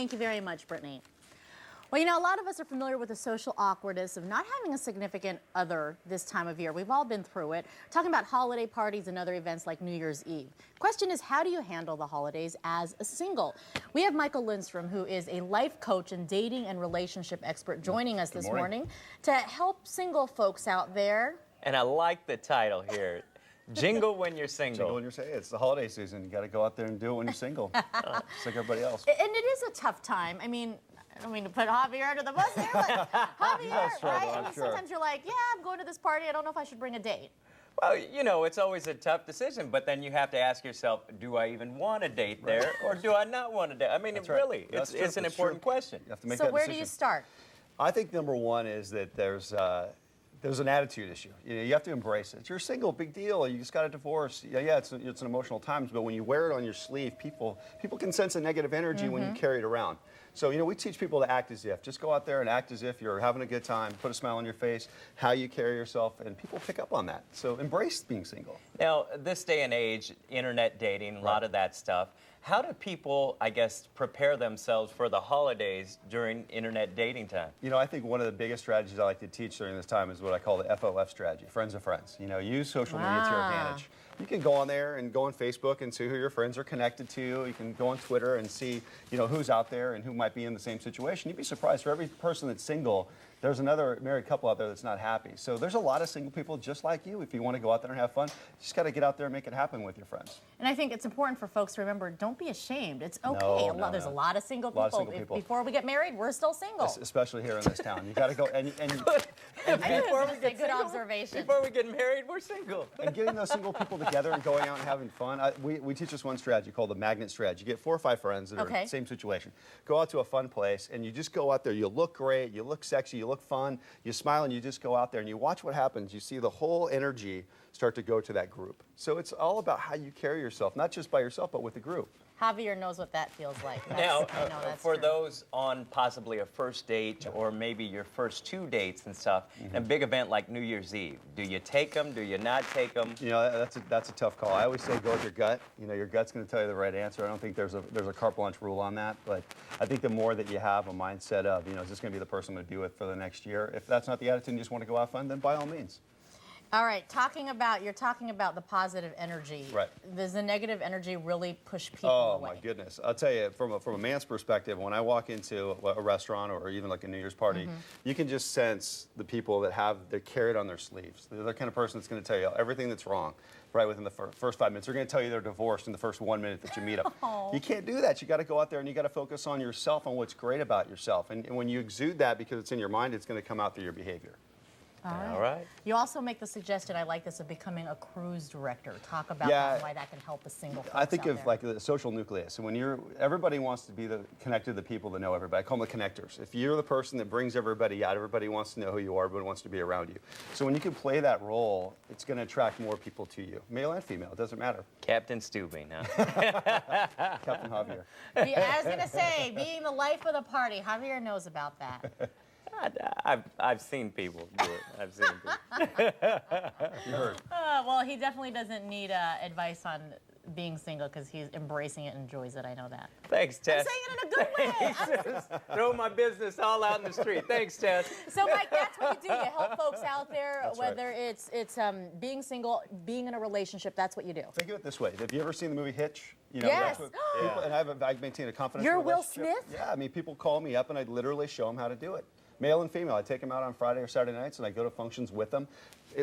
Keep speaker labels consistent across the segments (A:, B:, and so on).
A: Thank you very much, Brittany. Well, you know, a lot of us are familiar with the social awkwardness of not having a significant other this time of year. We've all been through it. Talking about holiday parties and other events like New Year's Eve. Question is, how do you handle the holidays as a single? We have Michael Lindstrom, who is a life coach and dating and relationship expert, joining us this morning to help single folks out there.
B: And I like the title here. Jingle when you're single.
C: Jingle when you're single. It's the holiday season. You got to go out there and do it when you're single. Just like everybody else.
A: And it is a tough time. I mean, I don't mean to put Javier under the bus there, but Javier, right? I mean, sometimes you're like, yeah, I'm going to this party. I don't know if I should bring a date.
B: Well, you know, it's always a tough decision, but then you have to ask yourself, do I even want a date there, or do I not want a date? I mean, really, it's an important question.
C: You have to make
A: So
C: that
A: where
C: decision.
A: do you start?
C: I think number one is that there's an attitude issue. You know, you have to embrace it. You're single, big deal. You just got a divorce. Yeah, it's an emotional times, but when you wear it on your sleeve, people can sense a negative energy when you carry it around. So, you know, we teach people to act as if. Just go out there and act as if you're having a good time, put a smile on your face, how you carry yourself, and people pick up on that. So embrace being single.
B: Now, this day and age, internet dating, a lot of that stuff, how do people, I guess, prepare themselves for the holidays during internet dating time?
C: You know, I think one of the biggest strategies I like to teach during this time is what I call the FOF strategy, friends of friends. You know, use social media to your advantage. You can go on there and go on Facebook and see who your friends are connected to. You can go on Twitter and see, you know, who's out there and who might be in the same situation. You'd be surprised, for every person that's single, there's another married couple out there that's not happy. So there's a lot of single people just like you. If you want to go out there and have fun, you just got to get out there and make it happen with your friends.
A: And I think it's important for folks to remember, don't be ashamed. It's okay. There's a lot of single people. Before we get married, we're still single.
C: Especially here in this town. You got to go and
B: Before we get
A: good observation.
B: Before we get married, we're single.
C: And getting those single people together and going out and having fun. We teach this one strategy called the magnet strategy. You get 4 or 5 friends that are in the same situation. Go out to a fun place and you just go out there. You look great. You look sexy. You look fun. You smile and you just go out there and you watch what happens. You see the whole energy start to go to that group. So it's all about how you carry yourself, not just by yourself, but with the group.
A: Javier knows what that feels like.
B: Now, for those on possibly a first date or maybe your first 2 dates and stuff, a big event like New Year's Eve, do you take them? Do you not take them?
C: You know, that's a tough call. I always say go with your gut. You know, your gut's going to tell you the right answer. I don't think there's a carte blanche rule on that, but I think the more that you have a mindset of, you know, is this going to be the person I'm going to be with for the next year? If that's not the attitude and you just want to go have fun, then by all means.
A: All right, you're talking about the positive energy.
C: Right.
A: Does the negative energy really push people away?
C: Oh my goodness! I'll tell you, from a man's perspective, when I walk into a restaurant or even like a New Year's party, you can just sense the people that carry it on their sleeves. They're the kind of person that's going to tell you everything that's wrong right within the first 5 minutes. They're going to tell you they're divorced in the first 1 minute that you meet them. You can't do that. You got to go out there and you got to focus on yourself, on what's great about yourself. And when you exude that because it's in your mind, it's going to come out through your behavior.
B: All right.
A: You also make the suggestion, I like this, of becoming a cruise director. Talk about why that can help a single folks
C: I think
A: out
C: of
A: there.
C: like the social nucleus. And when everybody wants to be connected to the people that know everybody. I call them the connectors. If you're the person that brings everybody out, everybody wants to know who you are, everybody wants to be around you. So when you can play that role, it's going to attract more people to you, male and female. It doesn't matter.
B: Captain Stubing, huh?
C: Captain Javier.
A: I was going to say, being the life of the party, Javier knows about that.
B: I've seen people do it. I've seen people.
C: You heard.
A: Well, he definitely doesn't need advice on being single because he's embracing it and enjoys it. I know that.
B: Thanks, Tess.
A: I'm saying it in a good way.
B: Throw my business all out in the street. Thanks, Tess.
A: So, Mike, that's what you do. You help folks out there,
C: That's
A: whether it's being single, being in a relationship. That's what you do.
C: Think of it this way. Have you ever seen the movie Hitch? You know,
A: Yes.
C: That's what people, and I maintain a confidential
A: You're Will
C: relationship.
A: Smith?
C: Yeah, I mean, people call me up and I literally show them how to do it. Male and female. I take them out on Friday or Saturday nights and I go to functions with them.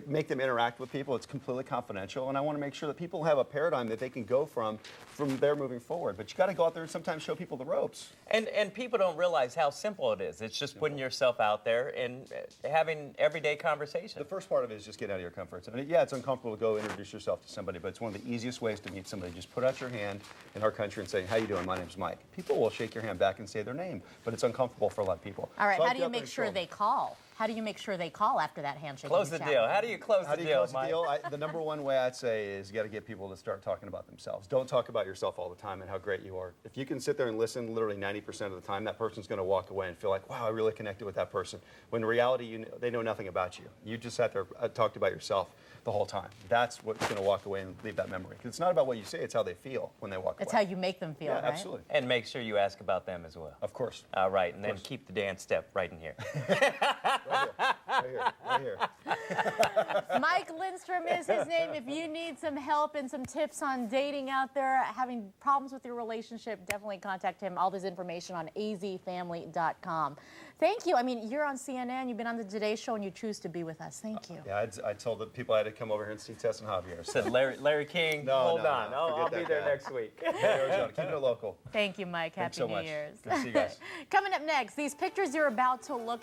C: Make them interact with people. It's completely confidential, and I want to make sure that people have a paradigm that they can go from there moving forward. But you got to go out there and sometimes show people the ropes.
B: And people don't realize how simple it is. It's just putting yourself out there and having everyday conversation.
C: The first part of it is just get out of your comfort zone. Yeah, it's uncomfortable to go introduce yourself to somebody, but it's one of the easiest ways to meet somebody. Just put out your hand in our country and say, "How you doing? My name's Mike." People will shake your hand back and say their name, but it's uncomfortable for a lot of people.
A: All right,
C: So
A: how do you make sure they call? How do you make sure they call after that handshake?
B: Close the deal. How do you close
C: How
B: the
C: do you
B: deal,
C: close the
B: Mike?
C: deal? The number one way I'd say is you got to get people to start talking about themselves. Don't talk about yourself all the time and how great you are. If you can sit there and listen literally 90% of the time, that person's going to walk away and feel like, wow, I really connected with that person. When in reality, they know nothing about you. You just sat there talked about yourself the whole time. That's what's going to walk away and leave that memory. 'Cause it's not about what you say, it's how they feel when they walk away.
A: It's how you make them feel,
C: Yeah,
A: right?
C: absolutely.
B: And make sure you ask about them as well.
C: Of course.
B: All right, and then keep the dance step right in here.
C: Right here. Right here.
A: Mike Lindstrom is his name. If you need some help and some tips on dating out there, having problems with your relationship, definitely contact him. All this information on azfamily.com. Thank you. I mean, you're on CNN, you've been on the Today Show, and you choose to be with us. Thank you.
C: Yeah, I told the people I had to come over here and see Tess and Javier. So,
B: Said Larry King,
C: No,
B: hold
C: no,
B: on.
C: no,
B: I'll
C: forget
B: be
C: that
B: there
C: guy.
B: next week.
C: Arizona, keep it local.
A: Thank you, Mike.
C: Thanks
A: Happy
C: so
A: New
C: much.
A: Year's.
C: Good to see you guys.
A: Coming up next, these pictures you're about to look